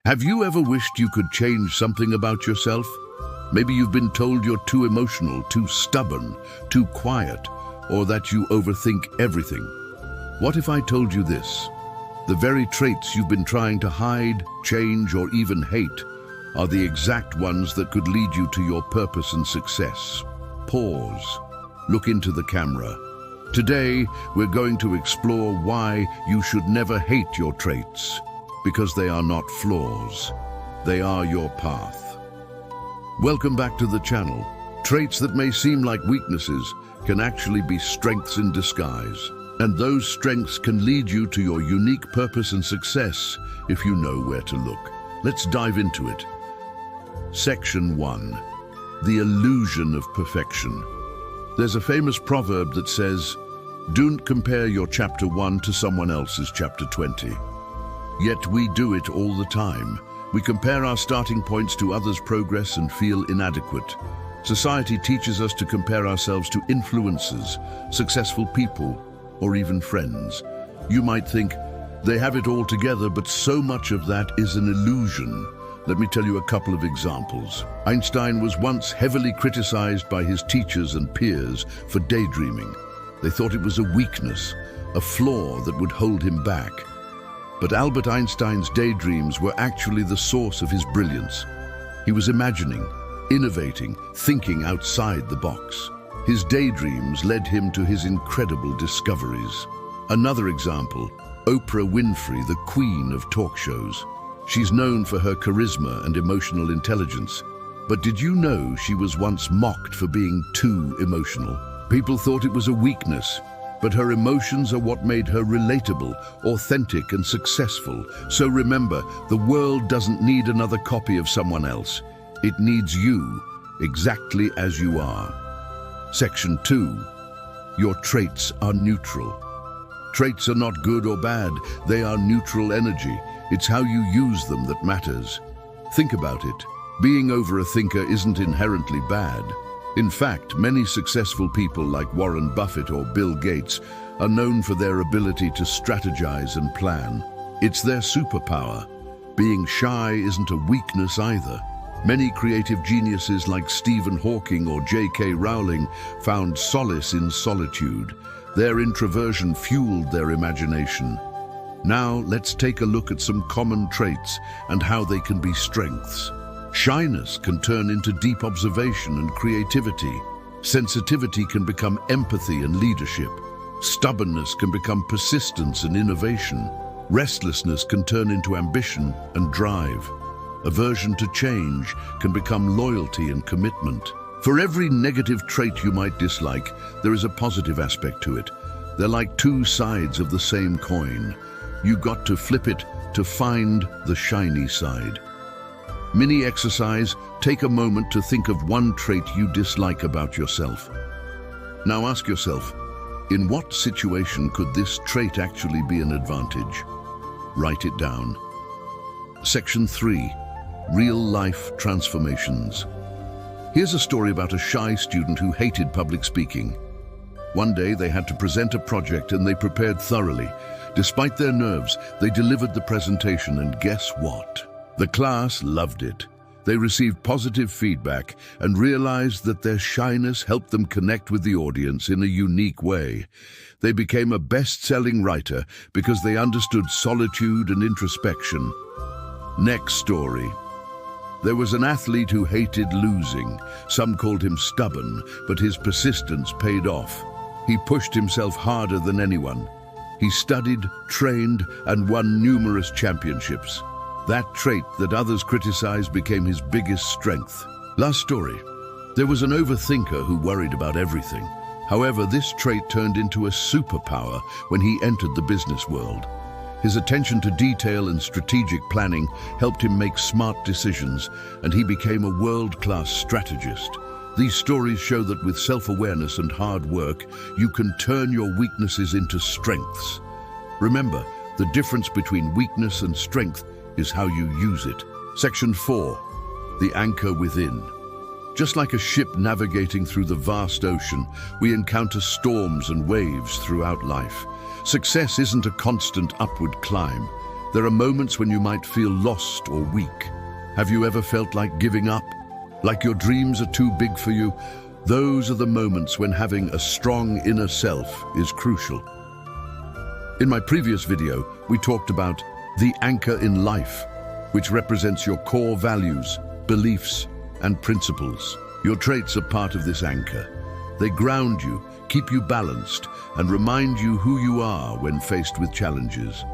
Have you ever wished you could change something about yourself? Maybe you've been told you're too emotional, too stubborn, too quiet, or that you overthink everything. What if I told you this? The very traits you've been trying to hide, change, or even hate are the exact ones that could lead you to your purpose and success. Pause. Look into the camera. Today, we're going to explore why you should never hate your traits. Because they are not flaws. They are your path. Welcome back to the channel. Traits that may seem like weaknesses can actually be strengths in disguise. And those strengths can lead you to your unique purpose and success if you know where to look. Let's dive into it. Section 1. The illusion of perfection. There's a famous proverb that says, "Don't compare your chapter 1 to someone else's chapter 20. Yet we do it all the time. We compare our starting points to others' progress and feel inadequate. Society teaches us to compare ourselves to influencers, successful people, or even friends. You might think, they have it all together, but so much of that is an illusion. Let me tell you a couple of examples. Einstein was once heavily criticized by his teachers and peers for daydreaming. They thought it was a weakness, a flaw that would hold him back. But Albert Einstein's daydreams were actually the source of his brilliance. He was imagining, innovating, thinking outside the box. His daydreams led him to his incredible discoveries. Another example, Oprah Winfrey, the queen of talk shows. She's known for her charisma and emotional intelligence. But did you know she was once mocked for being too emotional? People thought it was a weakness. But her emotions are what made her relatable, authentic, and successful. So remember, the world doesn't need another copy of someone else. It needs you, exactly as you are. Section 2. Your traits are neutral. Traits are not good or bad. They are neutral energy. It's how you use them that matters. Think about it. Being over a thinker isn't inherently bad. In fact, many successful people like Warren Buffett or Bill Gates are known for their ability to strategize and plan. It's their superpower. Being shy isn't a weakness either. Many creative geniuses like Stephen Hawking or J.K. Rowling found solace in solitude. Their introversion fueled their imagination. Now, let's take a look at some common traits and how they can be strengths. Shyness can turn into deep observation and creativity. Sensitivity can become empathy and leadership. Stubbornness can become persistence and innovation. Restlessness can turn into ambition and drive. Aversion to change can become loyalty and commitment. For every negative trait you might dislike, there is a positive aspect to it. They're like two sides of the same coin. You got to flip it to find the shiny side. Mini exercise, take a moment to think of one trait you dislike about yourself. Now ask yourself, in what situation could this trait actually be an advantage? Write it down. Section 3. Real-life transformations. Here's a story about a shy student who hated public speaking. One day they had to present a project and they prepared thoroughly. Despite their nerves, they delivered the presentation, and guess what? The class loved it. They received positive feedback and realized that their shyness helped them connect with the audience in a unique way. They became a best-selling writer because they understood solitude and introspection. Next story. There was an athlete who hated losing. Some called him stubborn, but his persistence paid off. He pushed himself harder than anyone. He studied, trained, and won numerous championships. That trait that others criticized became his biggest strength. Last story. There was an overthinker who worried about everything. However, this trait turned into a superpower when he entered the business world. His attention to detail and strategic planning helped him make smart decisions, and he became a world-class strategist. These stories show that with self-awareness and hard work, you can turn your weaknesses into strengths. Remember, the difference between weakness and strength is how you use it. Section 4. The anchor within. Just like a ship navigating through the vast ocean, we encounter storms and waves throughout life. Success isn't a constant upward climb. There are moments when you might feel lost or weak. Have you ever felt like giving up? Like your dreams are too big for you? Those are the moments when having a strong inner self is crucial. In my previous video, we talked about the anchor in life, which represents your core values, beliefs, and principles. Your traits are part of this anchor. They ground you, keep you balanced, and remind you who you are when faced with challenges.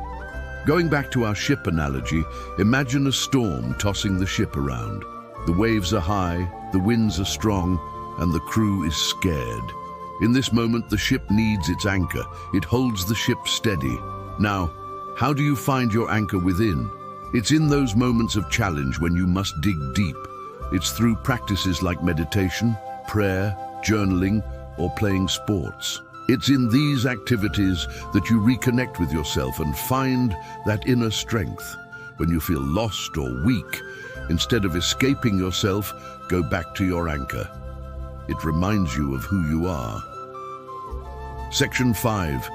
Going back to our ship analogy, imagine a storm tossing the ship around. The waves are high, the winds are strong, and the crew is scared. In this moment, the ship needs its anchor. It holds the ship steady. Now, how do you find your anchor within? It's in those moments of challenge when you must dig deep. It's through practices like meditation, prayer, journaling, or playing sports. It's in these activities that you reconnect with yourself and find that inner strength. When you feel lost or weak, instead of escaping yourself, go back to your anchor. It reminds you of who you are. Section 5.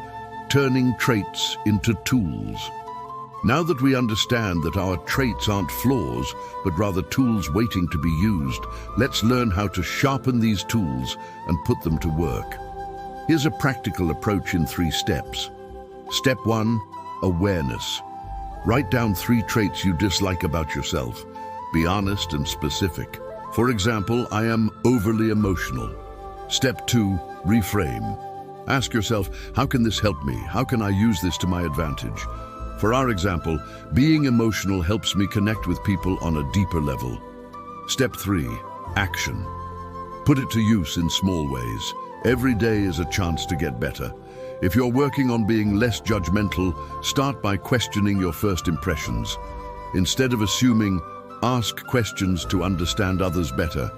Turning traits into tools. Now that we understand that our traits aren't flaws, but rather tools waiting to be used, let's learn how to sharpen these tools and put them to work. Here's a practical approach in 3 steps. Step 1. Awareness. Write down 3 traits you dislike about yourself. Be honest and specific. For example, I am overly emotional. Step 2. Reframe. Ask yourself, how can this help me? How can I use this to my advantage? For our example, being emotional helps me connect with people on a deeper level. Step 3. Action. Put it to use in small ways. Every day is a chance to get better. If you're working on being less judgmental, start by questioning your first impressions. Instead of assuming, ask questions to understand others better.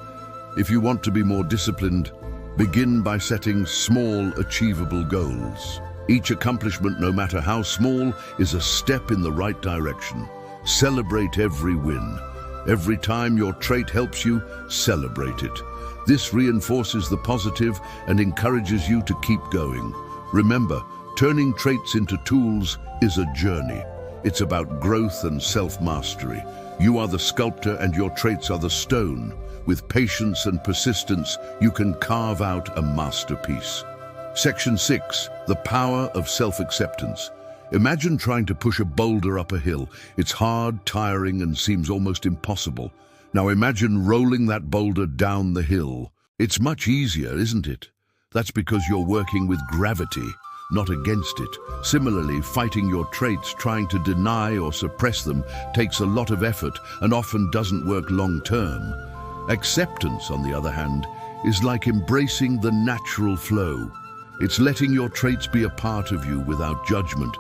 If you want to be more disciplined, begin by setting small, achievable goals. Each accomplishment, no matter how small, is a step in the right direction. Celebrate every win. Every time your trait helps you, celebrate it. This reinforces the positive and encourages you to keep going. Remember, turning traits into tools is a journey. It's about growth and self-mastery. You are the sculptor and your traits are the stone. With patience and persistence, you can carve out a masterpiece. Section 6. The power of self-acceptance. Imagine trying to push a boulder up a hill. It's hard, tiring, and seems almost impossible. Now imagine rolling that boulder down the hill. It's much easier, isn't it? That's because you're working with gravity, not against it. Similarly, fighting your traits, trying to deny or suppress them, takes a lot of effort and often doesn't work long-term. Acceptance, on the other hand, is like embracing the natural flow. It's letting your traits be a part of you without judgment.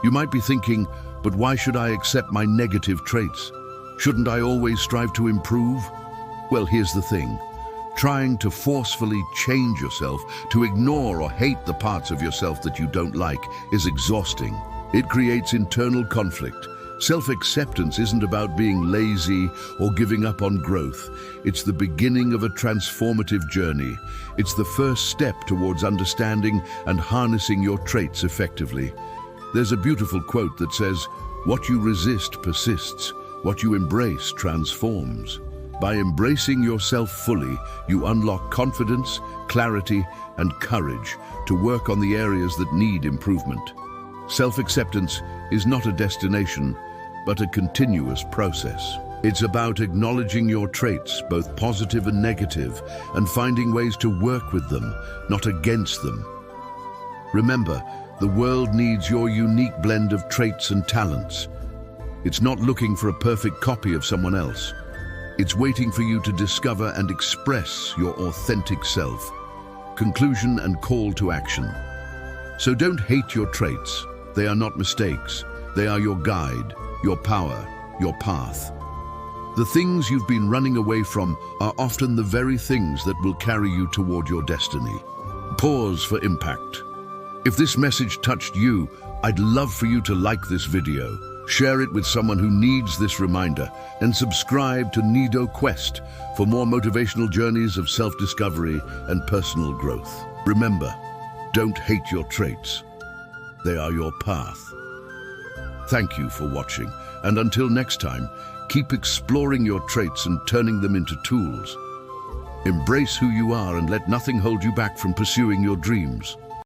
You might be thinking, but why should I accept my negative traits? Shouldn't I always strive to improve? Well, here's the thing. Trying to forcefully change yourself, to ignore or hate the parts of yourself that you don't like, is exhausting. It creates internal conflict. Self-acceptance isn't about being lazy or giving up on growth. It's the beginning of a transformative journey. It's the first step towards understanding and harnessing your traits effectively. There's a beautiful quote that says, "What you resist persists. What you embrace transforms." By embracing yourself fully, you unlock confidence, clarity, and courage to work on the areas that need improvement. Self-acceptance is not a destination, but a continuous process. It's about acknowledging your traits, both positive and negative, and finding ways to work with them, not against them. Remember, the world needs your unique blend of traits and talents. It's not looking for a perfect copy of someone else. It's waiting for you to discover and express your authentic self. Conclusion and call to action. So don't hate your traits. They are not mistakes. They are your guide, your power, your path. The things you've been running away from are often the very things that will carry you toward your destiny. Pause for impact. If this message touched you, I'd love for you to like this video, share it with someone who needs this reminder, and subscribe to Nido Quest for more motivational journeys of self-discovery and personal growth. Remember, don't hate your traits. They are your path. Thank you for watching, and until next time, keep exploring your traits and turning them into tools. Embrace who you are and let nothing hold you back from pursuing your dreams.